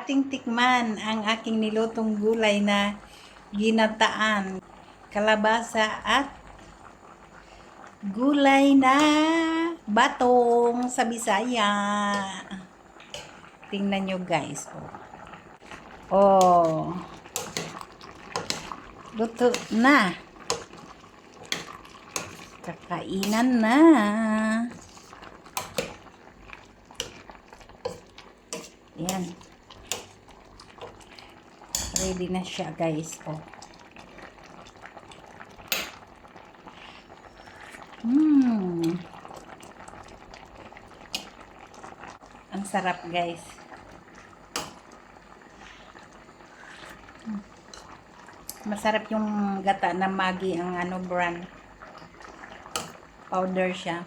ating tikman ang aking nilutong gulay na ginataan, kalabasa at gulay na batong sa Bisaya. Tingnan nyo guys. Oh. Luto na. Kakainan na. Yan. Ready na siya guys. Oh. Ang sarap guys. Masarap yung gata na Maggi, ang brand. Powder siya.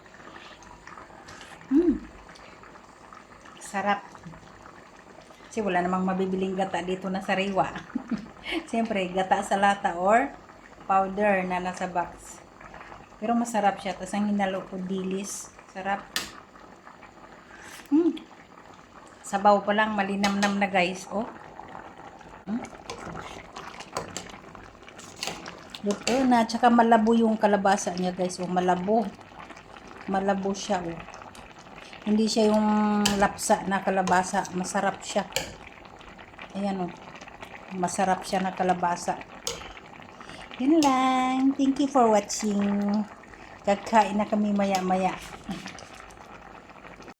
Sarap. Kasi wala namang mabibiling gata dito na sariwa. Siyempre, gata sa lata or powder na nasa box. Pero masarap siya. Tapos ang hinalo ko, dilis. Sarap. Sabaw pa lang, malinamnam na guys. Oh. Luto na. Tsaka malabo yung kalabasa niya guys. Oh, malabo. Malabo siya. Oh. Hindi siya yung lapsa na kalabasa. Masarap siya. Ayan oh. Masarap siya na kalabasa. Yun lang. Thank you for watching. Kakain na kami maya-maya.